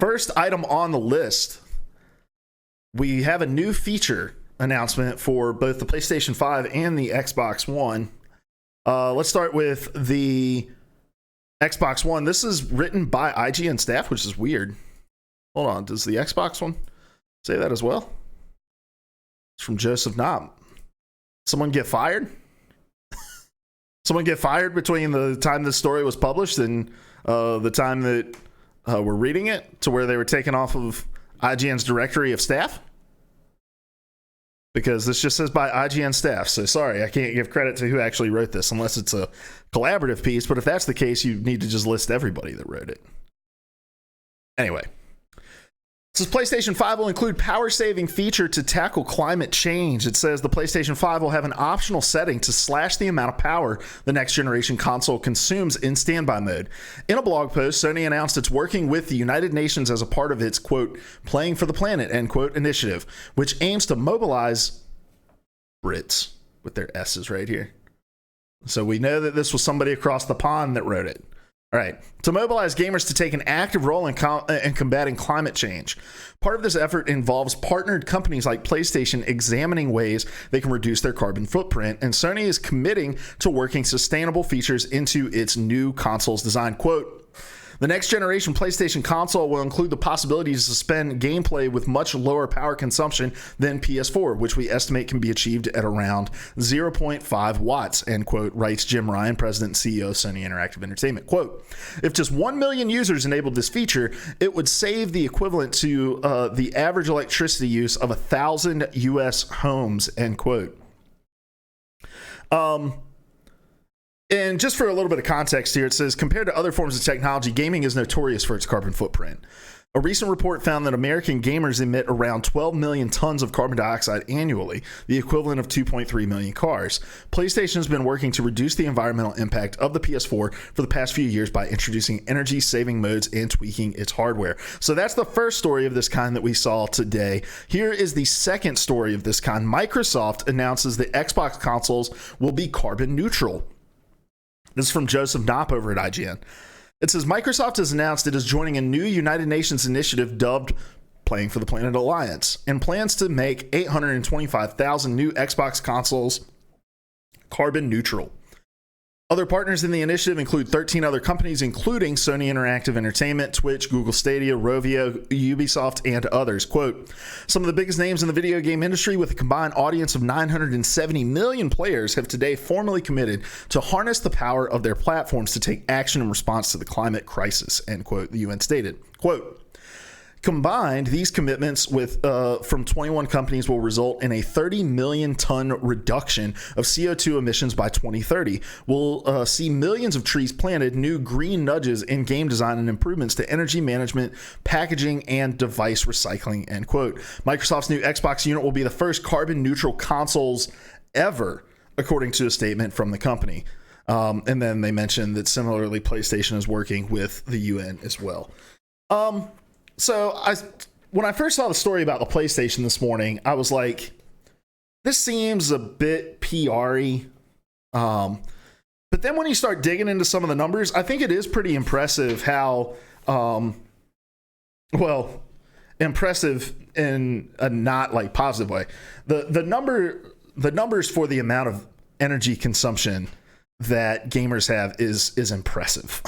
First item on the list, we have a new feature announcement for both the PlayStation 5 and the Xbox One. Let's start with the Xbox One. This is written by IGN staff, which is weird. Hold on, does the Xbox one say that as well? It's from Joseph Knob. Someone get fired? Someone get fired between the time this story was published and the time that we're reading it, to where they were taken off of IGN's directory of staff? Because this just says by IGN staff. So sorry, I can't give credit to who actually wrote this unless it's a collaborative piece. But if that's the case, you need to just list everybody that wrote it. Anyway. It says PlayStation 5 will include power-saving feature to tackle climate change. It says the PlayStation 5 will have an optional setting to slash the amount of power the next generation console consumes in standby mode. In a blog post, Sony announced it's working with the United Nations as a part of its, quote, Playing for the Planet, end quote, initiative, which aims to mobilize Brits, with their S's right here. So we know that this was somebody across the pond that wrote it. All right, to mobilize gamers to take an active role in combating climate change. Part of this effort involves partnered companies like PlayStation examining ways they can reduce their carbon footprint, and Sony is committing to working sustainable features into its new console's design. Quote, the next generation PlayStation console will include the possibility to suspend gameplay with much lower power consumption than PS4, which we estimate can be achieved at around 0.5 watts, end quote, writes Jim Ryan, president and CEO of Sony Interactive Entertainment. Quote, if just 1 million users enabled this feature, it would save the equivalent to the average electricity use of 1,000 US homes, end quote. And just for a little bit of context here, it says, compared to other forms of technology, gaming is notorious for its carbon footprint. A recent report found that American gamers emit around 12 million tons of carbon dioxide annually, the equivalent of 2.3 million cars. PlayStation has been working to reduce the environmental impact of the PS4 for the past few years by introducing energy-saving modes and tweaking its hardware. So that's the first story of this kind that we saw today. Here is the second story of this kind. Microsoft announces that Xbox consoles will be carbon neutral. This is from Joseph Knopp over at IGN. It says, Microsoft has announced it is joining a new United Nations initiative dubbed Playing for the Planet Alliance, and plans to make 825,000 new Xbox consoles carbon neutral. Other partners in the initiative include 13 other companies, including Sony Interactive Entertainment, Twitch, Google Stadia, Rovio, Ubisoft, and others. Quote, some of the biggest names in the video game industry with a combined audience of 970 million players have today formally committed to harness the power of their platforms to take action in response to the climate crisis, end quote, the UN stated. Quote, combined, these commitments with from 21 companies will result in a 30 million ton reduction of CO2 emissions by 2030. We'll see millions of trees planted, new green nudges in game design, and improvements to energy management, packaging, and device recycling, end quote. Microsoft's new Xbox unit will be the first carbon neutral consoles ever, according to a statement from the company. And then they mentioned that similarly, PlayStation is working with the UN as well. So when I first saw the story about the PlayStation this morning, I was like, this seems a bit PR-y. But then when you start digging into some of the numbers, I think it is pretty impressive how, impressive in a not like positive way. The numbers for the amount of energy consumption that gamers have is impressive.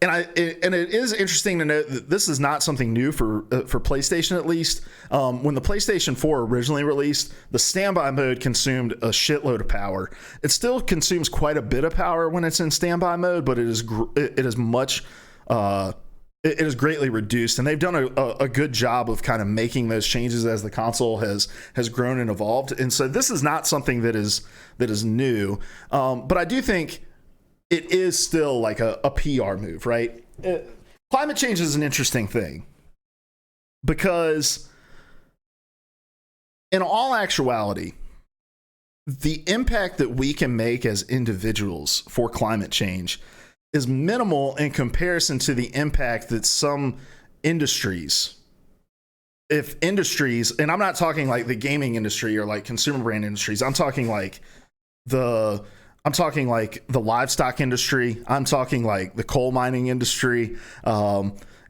And it is interesting to note that this is not something new for PlayStation, at least. When the PlayStation 4 originally released, the standby mode consumed a shitload of power. It still consumes quite a bit of power when it's in standby mode, but it is greatly reduced, and they've done a good job of kind of making those changes as the console has grown and evolved. And so this is not something that is new, but I do think it is still like a PR move, right? Climate change is an interesting thing because in all actuality, the impact that we can make as individuals for climate change is minimal in comparison to the impact that some industries, and I'm not talking like the gaming industry or like consumer brand industries, I'm talking like the livestock industry. I'm talking like the coal mining industry.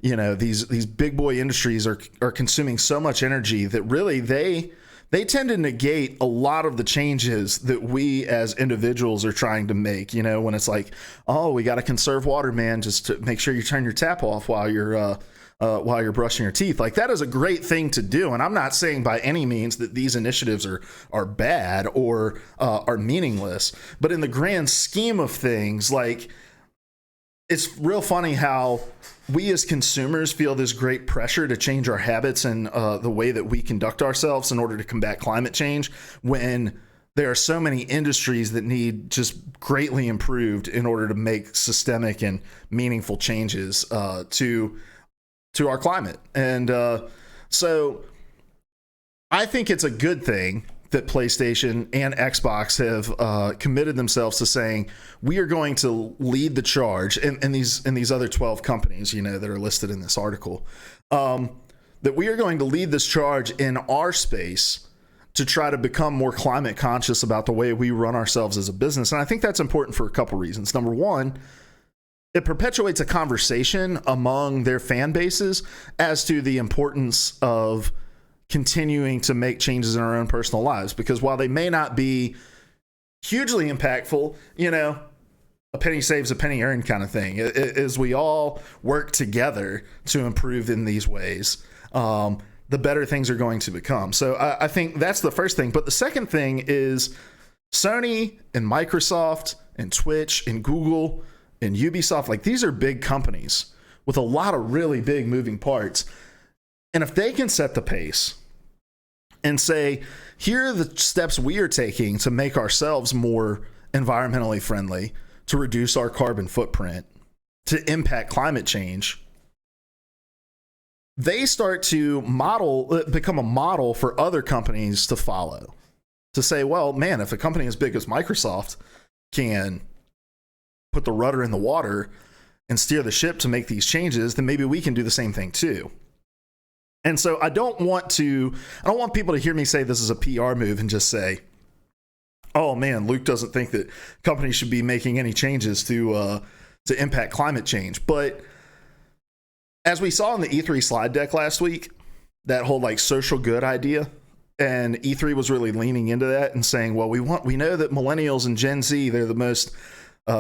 these big boy industries are consuming so much energy that really they tend to negate a lot of the changes that we as individuals are trying to make. When it's like, oh, we got to conserve water, man, just to make sure you turn your tap off while you're brushing your teeth. Like, that is a great thing to do. And I'm not saying by any means that these initiatives are bad or are meaningless, but in the grand scheme of things, like, it's real funny how we as consumers feel this great pressure to change our habits and the way that we conduct ourselves in order to combat climate change, when there are so many industries that need just greatly improved in order to make systemic and meaningful changes to our climate. And so I think it's a good thing that PlayStation and Xbox have committed themselves to saying, we are going to lead the charge, and these other 12 companies, that are listed in this article, that we are going to lead this charge in our space to try to become more climate conscious about the way we run ourselves as a business. And I think that's important for a couple reasons. Number one, it perpetuates a conversation among their fan bases as to the importance of continuing to make changes in our own personal lives, because while they may not be hugely impactful, a penny saves a penny earned kind of thing, as we all work together to improve in these ways, the better things are going to become. So I think that's the first thing. But the second thing is Sony and Microsoft and Twitch and Google and Ubisoft, like, these are big companies with a lot of really big moving parts. And if they can set the pace and say, here are the steps we are taking to make ourselves more environmentally friendly, to reduce our carbon footprint, to impact climate change, they start to become a model for other companies to follow. To say, well, man, if a company as big as Microsoft can put the rudder in the water and steer the ship to make these changes, then maybe we can do the same thing too. And so I don't want people to hear me say this is a PR move and just say, oh man, Luke doesn't think that companies should be making any changes to impact climate change. But as we saw in the E3 slide deck last week, that whole like social good idea, and E3 was really leaning into that and saying, well, we know that millennials and Gen Z, they're the most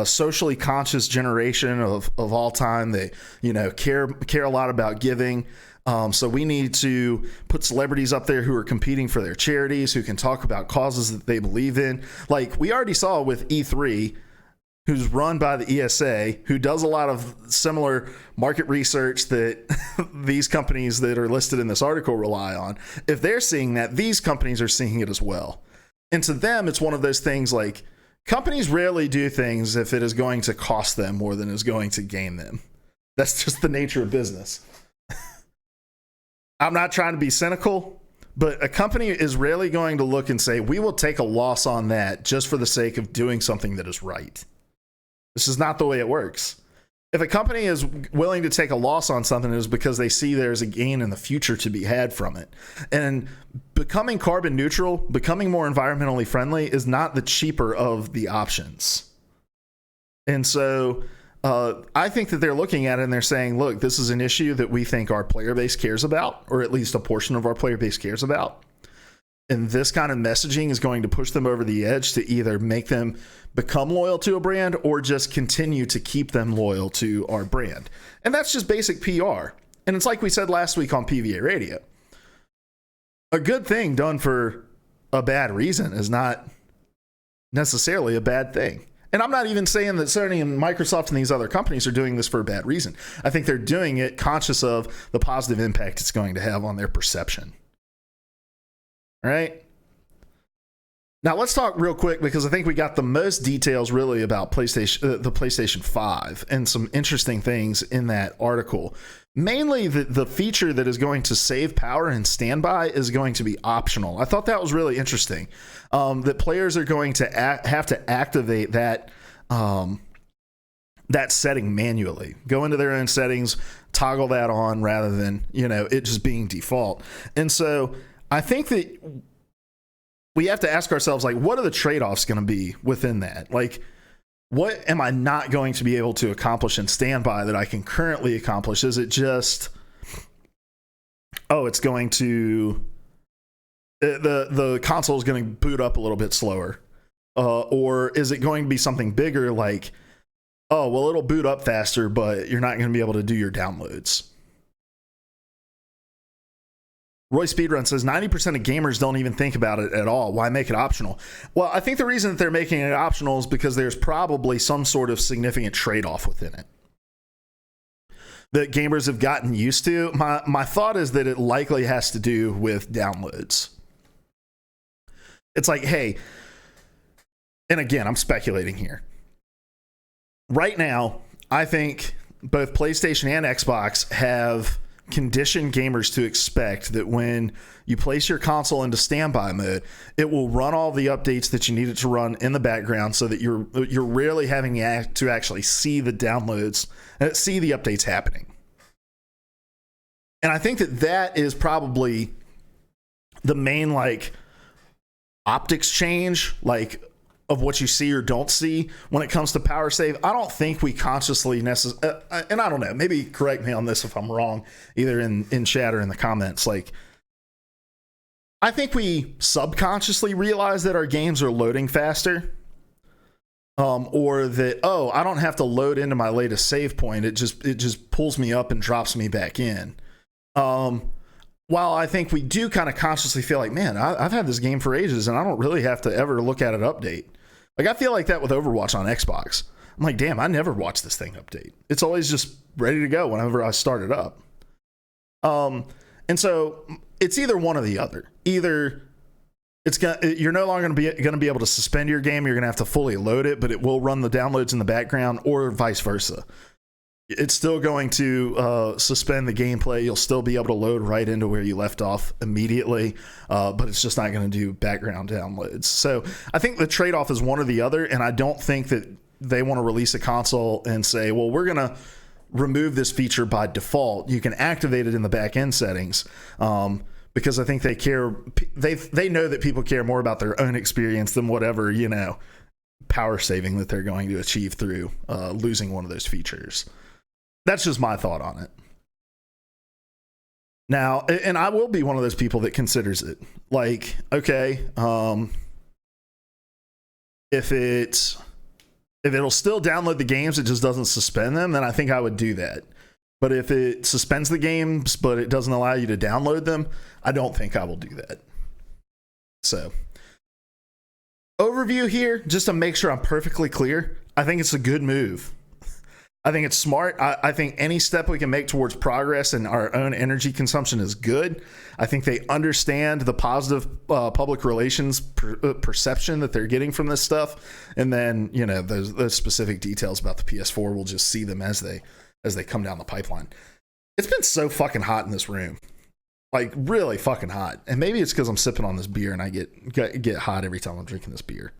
socially conscious generation of all time. They, care a lot about giving. So we need to put celebrities up there who are competing for their charities, who can talk about causes that they believe in. Like we already saw with E3, who's run by the ESA, who does a lot of similar market research that these companies that are listed in this article rely on. If they're seeing that, these companies are seeing it as well. And to them, it's one of those things like, companies rarely do things if it is going to cost them more than is going to gain them. That's just the nature of business. I'm not trying to be cynical, but a company is rarely going to look and say, we will take a loss on that just for the sake of doing something that is right. This is not the way it works. If a company is willing to take a loss on something, it is because they see there's a gain in the future to be had from it. And becoming carbon neutral, becoming more environmentally friendly is not the cheaper of the options. And so I think that they're looking at it and they're saying, look, this is an issue that we think our player base cares about, or at least a portion of our player base cares about. And this kind of messaging is going to push them over the edge to either make them become loyal to a brand or just continue to keep them loyal to our brand. And that's just basic PR. And it's like we said last week on PvA Radio. A good thing done for a bad reason is not necessarily a bad thing. And I'm not even saying that Sony and Microsoft and these other companies are doing this for a bad reason. I think they're doing it conscious of the positive impact it's going to have on their perception. All right. Now let's talk real quick, because I think we got the most details really about the PlayStation 5 and some interesting things in that article. Mainly the feature that is going to save power in standby is going to be optional. I thought that was really interesting. That players are going to have to activate that setting manually. Go into their own settings, toggle that on rather than, it just being default. And so I think that we have to ask ourselves, like, what are the trade-offs going to be within that? Like, what am I not going to be able to accomplish in standby that I can currently accomplish? Is it just, oh, it's going to, the console is going to boot up a little bit slower? Or is it going to be something bigger like, oh, well, it'll boot up faster, but you're not going to be able to do your downloads? Roy Speedrun says 90% of gamers don't even think about it at all. Why make it optional? Well, I think the reason that they're making it optional is because there's probably some sort of significant trade-off within it that gamers have gotten used to. My thought is that it likely has to do with downloads. It's like, hey, and again, I'm speculating here. Right now, I think both PlayStation and Xbox have condition gamers to expect that when you place your console into standby mode, it will run all the updates that you need it to run in the background, so that you're rarely having to actually see the downloads, see the updates happening. And I think that is probably the main like optics change, like of what you see or don't see when it comes to power save. I don't think we consciously and I don't know, maybe correct me on this if I'm wrong, either in chat or in the comments. Like, I think we subconsciously realize that our games are loading faster, or that, oh, I don't have to load into my latest save point. It just pulls me up and drops me back in. While I think we do kind of consciously feel like, man, I've had this game for ages and I don't really have to ever look at it update. Like, I feel like that with Overwatch on Xbox. I'm like, damn, I never watch this thing update. It's always just ready to go whenever I start it up. And so it's either one or the other. Either you're no longer going to be able to suspend your game. You're going to have to fully load it, but it will run the downloads in the background, or vice versa. It's still going to suspend the gameplay. You'll still be able to load right into where you left off immediately, but it's just not going to do background downloads. So I think the trade-off is one or the other, and I don't think that they want to release a console and say, well, we're going to remove this feature by default. You can activate it in the back-end settings, because I think they care. They know that people care more about their own experience than whatever, power saving that they're going to achieve through losing one of those features. That's just my thought on it. Now, and I will be one of those people that considers it like, okay, if it'll still download the games, it just doesn't suspend them, then I think I would do that. But if it suspends the games, but it doesn't allow you to download them, I don't think I will do that. So, overview here, just to make sure I'm perfectly clear, I think it's a good move. I think it's smart. I think any step we can make towards progress in our own energy consumption is good. I think they understand the positive public relations perception that they're getting from this stuff. And then, those specific details about the PS4, we'll just see them as they come down the pipeline. It's been so fucking hot in this room. Like, really fucking hot. And maybe it's because I'm sipping on this beer and I get hot every time I'm drinking this beer.